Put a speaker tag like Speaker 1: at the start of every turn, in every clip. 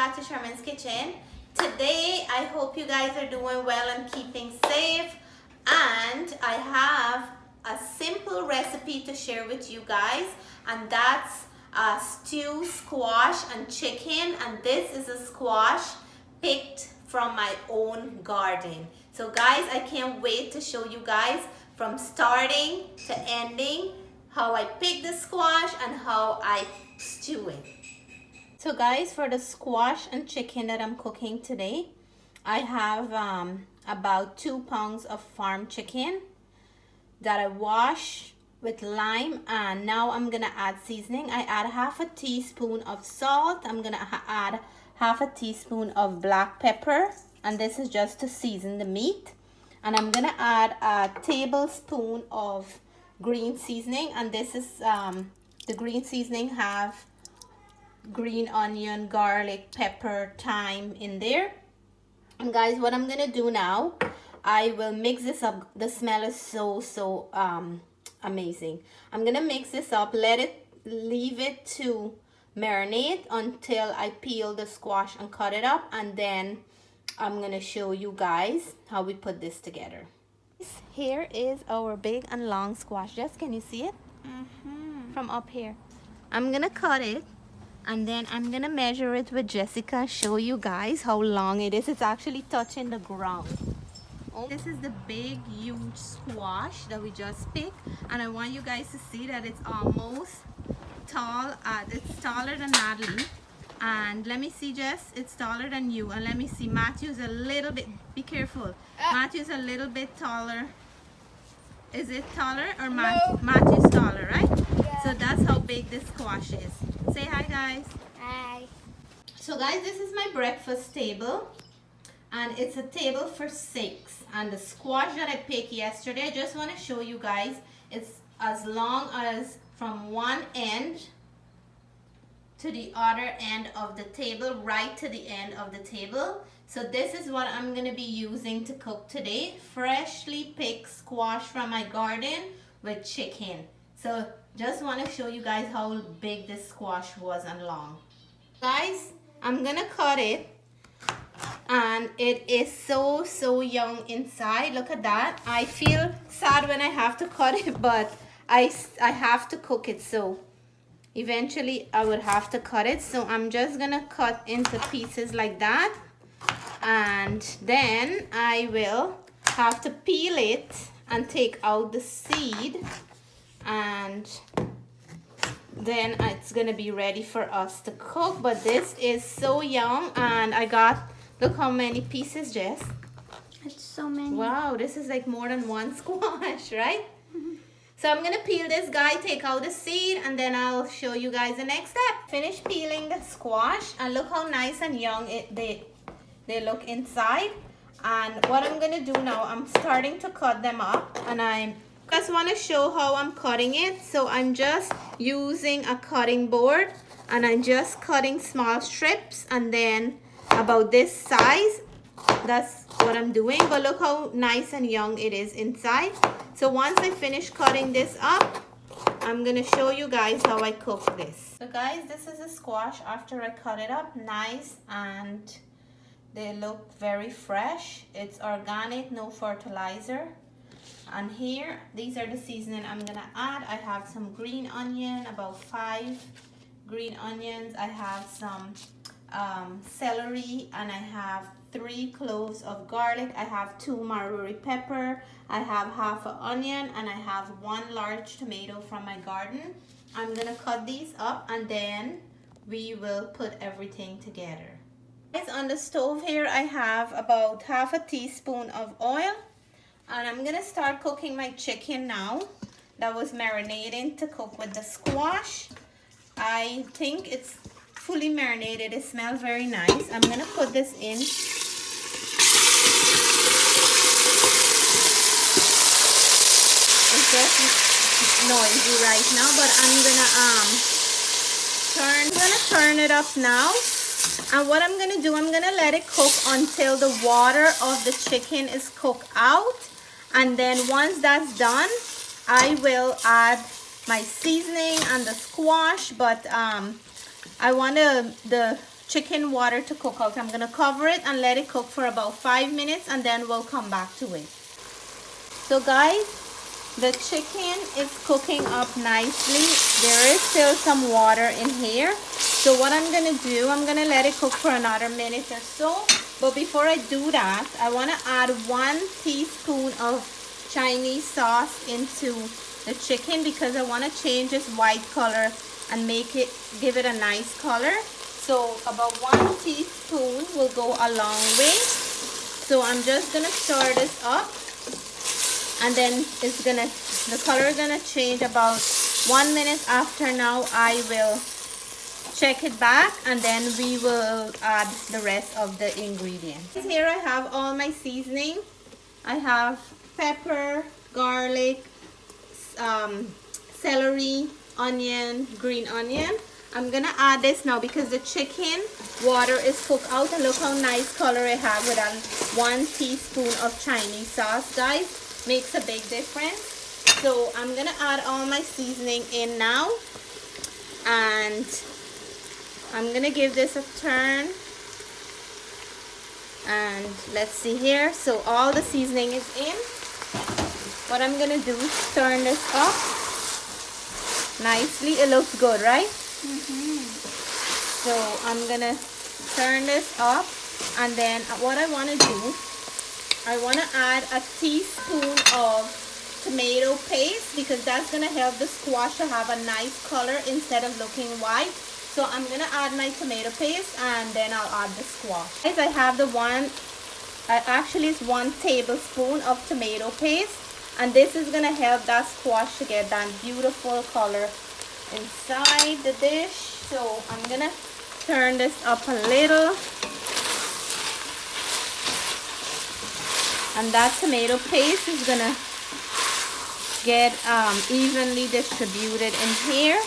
Speaker 1: back to Sherman's Kitchen. Today, I hope you guys are doing well and keeping safe. And I have a simple recipe to share with you guys. And that's a stew, squash, and chicken. And this is a squash picked from my own garden. So guys, I can't wait to show you guys from starting to ending how I pick the squash and how I stew it. So guys, for the squash and chicken that I'm cooking today, I have about 2 pounds of farm chicken that I wash with lime, and now I'm gonna add seasoning. I add half a teaspoon of salt. I'm gonna add half a teaspoon of black pepper, and this is just to season the meat. And I'm gonna add a tablespoon of green seasoning, and this is the green seasoning have green onion, garlic, pepper, thyme in there. And guys, what I'm gonna do now, I will mix this up. The smell is so amazing. I'm gonna mix this up, leave it to marinate until I peel the squash and cut it up, and then I'm gonna show you guys how we put this together. Here is our big and long squash. Jess, can you see it? From up here. I'm gonna cut it, and then I'm gonna measure it with Jessica and show you guys how long it is. It's actually touching the ground. This is the big huge squash that we just picked, and I want you guys to see that it's almost tall. It's taller than Natalie, and let me see, Jess, it's taller than you. And let me see, Matthew's a little bit, be careful, Matthew's a little bit taller. Is it taller or
Speaker 2: No.
Speaker 1: Matthew's taller, right?
Speaker 2: Yeah.
Speaker 1: So that's how big this squash is. Say hi, guys.
Speaker 2: Hi.
Speaker 1: So guys, this is my breakfast table, and it's a table for 6. And the squash that I picked yesterday, I just want to show you guys, it's as long as from one end to the other end of the table, right to the end of the table. So this is what I'm going to be using to cook today. Freshly picked squash from my garden with chicken. So just want to show you guys how big this squash was and long. Guys, I'm going to cut it. And it is so young inside. Look at that. I feel sad when I have to cut it, but I have to cook it, so eventually I would have to cut it. So I'm just gonna cut into pieces like that, and then I will have to peel it and take out the seed, and then it's gonna be ready for us to cook. But this is so young, and I got, look how many pieces, Jess.
Speaker 2: It's so many.
Speaker 1: Wow, this is like more than one squash, right? So I'm gonna peel this guy, take out the seed, and then I'll show you guys the next step. Finish peeling the squash, and look how nice and young they look inside. And what I'm gonna do now, I'm starting to cut them up, and I just want to show how I'm cutting it. So I'm just using a cutting board, and I'm just cutting small strips, and then about this size, that's what I'm doing. But look how nice and young it is inside. So once I finish cutting this up, I'm gonna show you guys how I cook this. So guys, this is a squash after I cut it up. Nice, and they look very fresh. It's organic, no fertilizer. And here, these are the seasoning I'm gonna add. I have some green onion, about 5 green onions. I have some celery, and I have 3 cloves of garlic. I have 2 wirrie pepper. I have half an onion, and I have 1 large tomato from my garden. I'm gonna cut these up, and then we will put everything together. Guys, on the stove here, I have about half a teaspoon of oil, and I'm gonna start cooking my chicken now that was marinating to cook with the squash. I think it's fully marinated. It smells very nice. I'm gonna put this in. It's just noisy right now, but I'm gonna turn it up now. And what I'm gonna do, I'm gonna let it cook until the water of the chicken is cooked out, and then once that's done, I will add my seasoning and the squash. But I want the chicken water to cook out. I'm gonna cover it and let it cook for about 5 minutes, and then we'll come back to it. So guys, the chicken is cooking up nicely. There is still some water in here. So what I'm gonna do, I'm gonna let it cook for another minute or so. But before I do that, I wanna add 1 teaspoon of Chinese sauce into the chicken because I wanna change its white color and give it a nice color. So about 1 teaspoon will go a long way. So I'm just gonna stir this up, and then the color is gonna change about 1 minute after. Now I will check it back, and then we will add the rest of the ingredients. Here I have all my seasoning. I have pepper, garlic, celery, onion, green onion. I'm gonna add this now because the chicken water is cooked out, and look how nice color I have with 1 teaspoon of Chinese sauce, guys. Makes a big difference. So I'm gonna add all my seasoning in now, and I'm gonna give this a turn, and let's see here. So all the seasoning is in. What I'm gonna do is turn this up nicely. It looks good, right? So I'm gonna turn this up, and then what I want to do, I want to add a teaspoon of tomato paste because that's gonna help the squash to have a nice color instead of looking white. So I'm gonna add my tomato paste, and then I'll add the squash. Guys, I have actually it's 1 tablespoon of tomato paste, and this is gonna help that squash to get that beautiful color inside the dish. So I'm gonna turn this up a little, and that tomato paste is gonna get evenly distributed in here.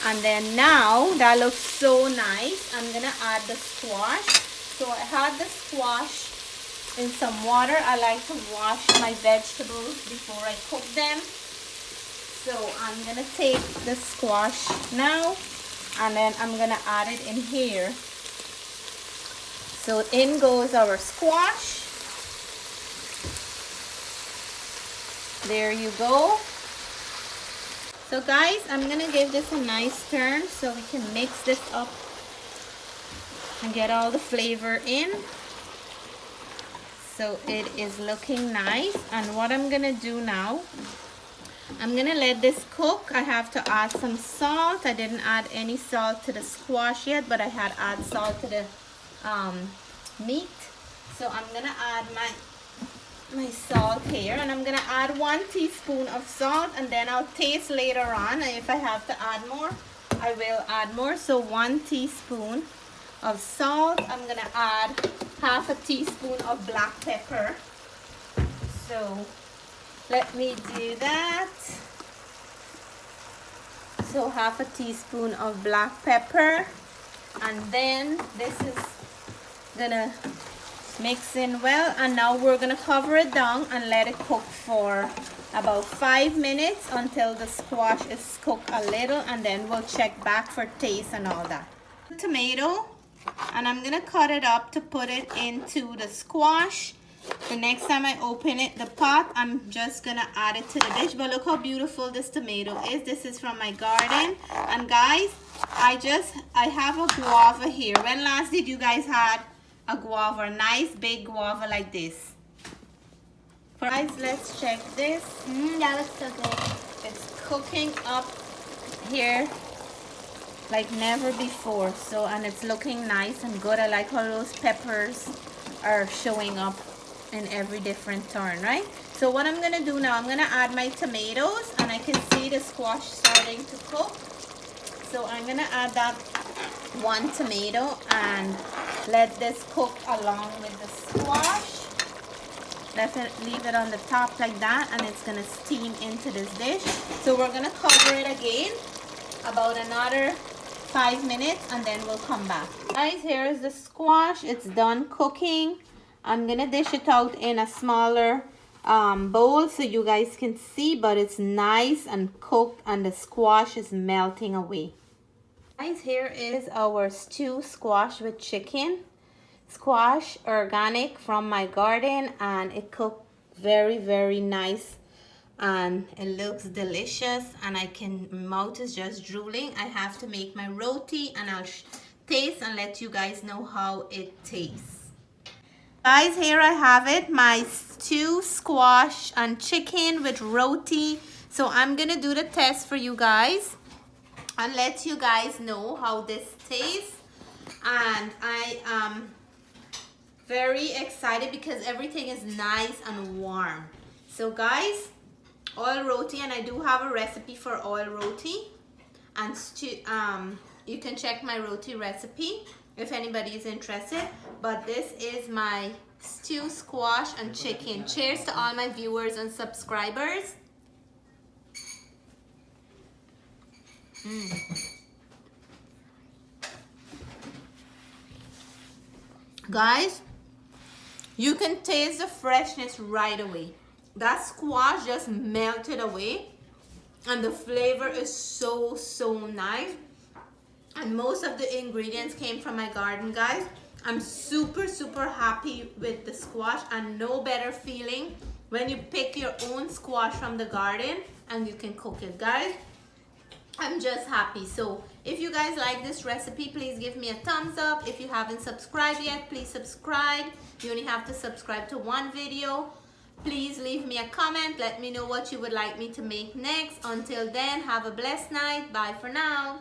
Speaker 1: And then now that looks so nice, I'm gonna add the squash. So I had the squash in some water. I like to wash my vegetables before I cook them. So I'm gonna take the squash now, and then I'm gonna add it in here. So in goes our squash. There you go. So guys, I'm gonna give this a nice turn so we can mix this up and get all the flavor in. So it is looking nice, and what I'm gonna do now, I'm gonna let this cook. I have to add some salt. I didn't add any salt to the squash yet, but I had add salt to the meat. So I'm gonna add my salt here, and I'm gonna add 1 teaspoon of salt, and then I'll taste later on. If I have to add more, I will add more. So 1 teaspoon of salt. I'm gonna add 1/2 teaspoon of black pepper. So let me do that. So 1/2 teaspoon of black pepper, and then this is gonna mix in well, and now we're gonna cover it down and let it cook for about 5 minutes until the squash is cooked a little, and then we'll check back for taste and all that. Tomato, and I'm gonna cut it up to put it into the squash. The next time I open the pot, I'm just gonna add it to the dish. But look how beautiful this tomato is. This is from my garden. And guys, I have a guava here. When last did you guys had a guava, a nice big guava like this? Guys, let's check this.
Speaker 2: That looks so good.
Speaker 1: It's cooking up here like never before. So, and it's looking nice and good. I like how those peppers are showing up in every different turn, right? So what I'm gonna do now, I'm gonna add my tomatoes, and I can see the squash starting to cook. So I'm gonna add that 1 tomato and let this cook along with the squash. Leave it on the top like that, and it's gonna steam into this dish. So we're gonna cover it again about another 5 minutes, and then we'll come back. Guys, here is the squash. It's done cooking. I'm gonna dish it out in a smaller bowl so you guys can see, but it's nice and cooked, and the squash is melting away. Guys, here is our stew squash with chicken. Squash organic from my garden, and it cooked very nice, and it looks delicious, and my mouth is just drooling. I have to make my roti, and I'll taste and let you guys know how it tastes. Guys, here I have it, my stew squash and chicken with roti. So I'm gonna do the test for you guys and let you guys know how this tastes. And I am very excited because everything is nice and warm. So guys, oil roti, and I do have a recipe for oil roti, and you can check my roti recipe if anybody is interested. But this is my stew squash and chicken. Cheers to all my viewers and subscribers. Guys, you can taste the freshness right away. That squash just melted away, and the flavor is so nice. And most of the ingredients came from my garden, guys. I'm super happy with the squash, and no better feeling when you pick your own squash from the garden and you can cook it, guys. I'm just happy. So if you guys like this recipe, please give me a thumbs up. If you haven't subscribed yet, please subscribe. You only have to subscribe to one video. Please leave me a comment. Let me know what you would like me to make next. Until then, have a blessed night. Bye for now.